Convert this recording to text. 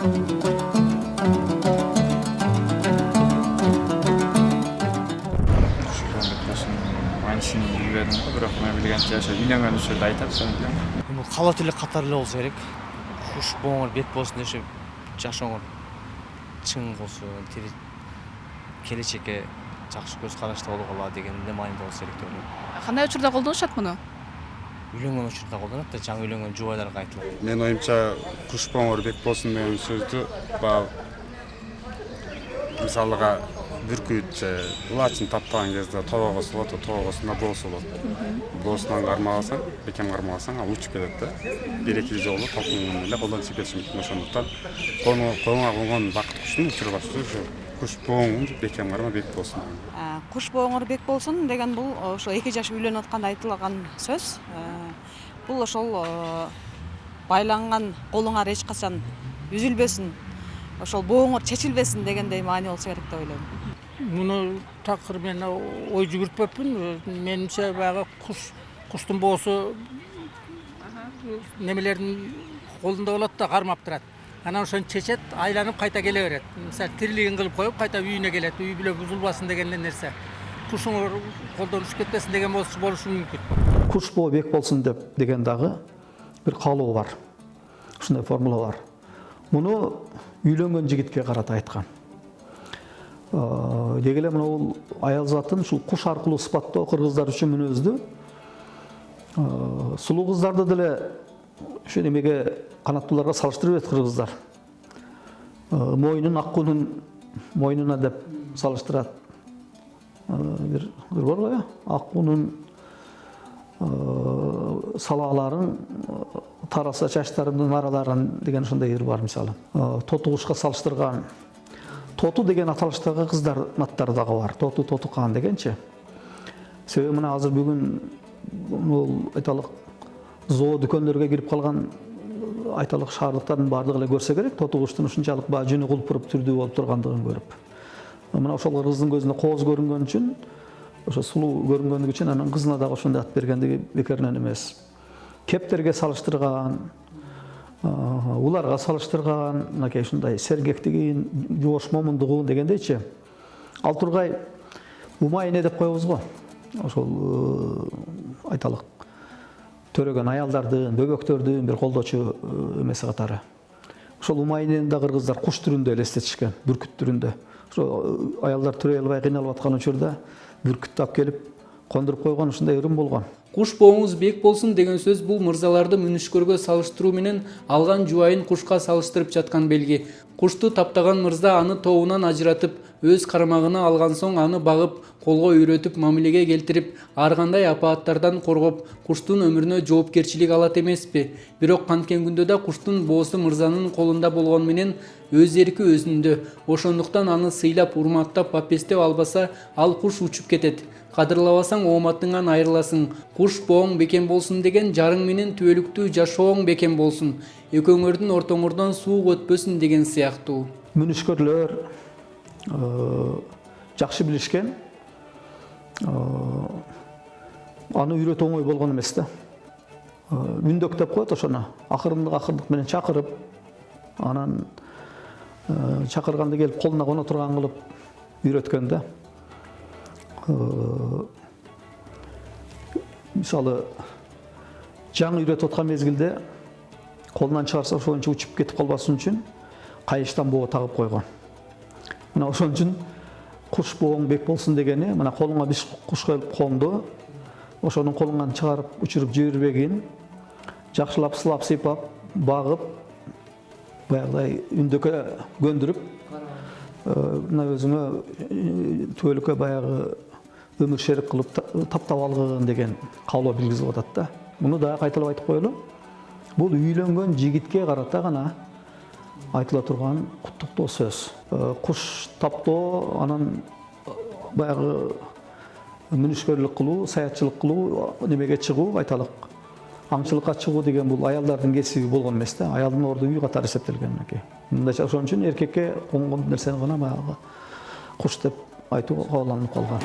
Aynısını bilmedim de bırak ben bilgençe yaşayıp үйленген үшірді айтап соны білемін. Кала тили катары эле болсо керек. Куш боңор бет болсун дешип жашооңор чың болсо, тири келечекке жакшы көз карашта болгула дегенде маанилүү болсо керек деп ойлойм. Кандай учурда колдонушат муну? Үйлөнгөн учурда колдонот да, жаңы үйлөнгөн жубайларга айтылат. Мен оюмча куш боңор бек болсун деген сөздү баягы мисалга бүркүт же ылачын таптаган кезде тобого болот, тобогосунда боосу болот. Боосунан кармаласаң, бекем кармаласаң, ал учуп кетет да. Бир-эки жолу толкун эле колдон чыгып кетиши мүмкүн. Ошондуктан колуңа конгон бакыт куштун учурбашы куш боңор бекем карма бек болсун. Куш боңор бек болсун деген бул ошо 2 жаш үйлөнүп атканда айтылган сөз. Бул ошол байланган колуңар эч качан үзүлбөсүн, ошол боңор чечилбесин дегендей маани болсо керек деп ойлойм. Муну такыр мен ой жүгүртпөппүн. Менимче баягы куштун боосу немелердин колунда болот да, кармап турат. Анан ошону чечет, айланып кайта келе берет. Мисалы тирилигин кылып коюп, кайта үйүнө келет. Үй бүлө бузулбасын деген нерсе. Кушуңор колдон түшүп кетпесин деген болушу мүмкүн. Куш боо бек болсун деген дагы бир каалоо бар. Ушундай формула бар. Муну үйлөнгөн жигитке карата айткан. Деги эле мына аял затын ушул куш аркылуу сыпаттоо кыргыздар үчүн мүнөздүү. Сулуу кыздарды деле ошо немеге канаттууларга салыштырып берет кыргыздар. Мойнун аккунун мойнуна деп салыштырат. Бир бар го, аккунун салааларын тараса чачтарымдын араларын деген ушундай ыр бар мисалы. Тоту кушка салыштырган. Тоту деген аталыштагы кыздар аттары дагы бар. Тоту кан дегенчи. Себеби мына азыр бүгүн бул айталык зоо дүкөнлөргө кирип калган айталык шаардыктардын баардыгы эле көрсө керек, тоту куштун ушунчалык баа жүнү кулпуруп түрдүү болуп тургандыгын көрүп. Мына ошол кыздын көзүнө кооз көрүнгөн үчүн, ошо сулуу көрүнгөндүгү үчүн анын кызына дагы ошондой ат бергендиги бекеринен эмес. Кептерге салыштырган, уларга салыштырган, мынакей ушундай сергектигин, жоош момундугун дегендейчи. Ал тургай умайне деп коебуз го. Ошол айталык төрөгөн аялдардын, бөбөктөрдүн бир колдоочу эмеси катары. Ошол умайнени да кыргыздар куш түрүндө элестетишкен, бүркүт түрүндө. Ошо аялдар төрөй албай кыйналып аткан учурда бүркүттү алып келип кондуруп койгон ушундай ырым болгон. Куш боңуңуз бек болсун деген сөз бул мырзаларды мүнүшкөргө салыштыруу менен алган жубайын кушка салыштырып жаткан белги. Кушту таптаган мырза аны тобунан ажыратып, өз кармагына алган соң аны багып, колго үйрөтүп, мамилеге келтирип, ар кандай апааттардан коргоп, куштун өмүрүнө жоопкерчилик алат эмеспи? Бирок канткен күндө да куштун боосу мырзанын колунда болгон менен өз эрки өзүндө. Ошондуктан аны сыйлап, урматтап, апестеп албаса, ал куш учуп кетет. Кадырлабасаң ооматыңан айрыласың. Куш бооң бекем болсун деген жарың менен түбөлүктүү жашооң бекем болсун. Экөөңөрдүн ортоңордон суук өтпөсүн деген сыяктуу. Мүнүшкөрлөр жакшы билишкен. Аны үйрөтүү оңой болгон эмес да. Мүндөк деп коет ошону. Акырындык менен чакырып, анан чакырганды келип колуна коно турган кылып үйрөткөн да. Мисалы жаңы үйрөтүп аткан мезгилде колунан чыгарса ошончо учуп кетип калбасын үчүн кайыштан боо тагып койгон. Мына ошон үчүн куш бооң бек болсун дегени, мына колуңа биш куш келип конду, ошонун колуңан чыгарып учуруп жибербегин жакшылап сылап сыйпап, багып, баягыдай үндөккө көндүрүп, мына өзүңө түбөлүккө баягы өмүр шерик кылып таптап алгын деген каалоо билгизип атат да. Муну дагы кайталап айтып коелу. Бул үйлөнгөн жигитке карата гана айтыла турган куттуктоо сөз. Куш таптоо, анан баягы мүнүшкөрлүк кылуу, саятчылык кылуу, немеге чыгуу, айталык аңчылыкка чыгуу деген бул аялдардын кесиби болгон эмес да. Аялдын орду үй катары эсептелген мынакей. Мындайча ошон үчүн эркекке конгон нерсени гана баягы куш деп айтуу кааланып калган.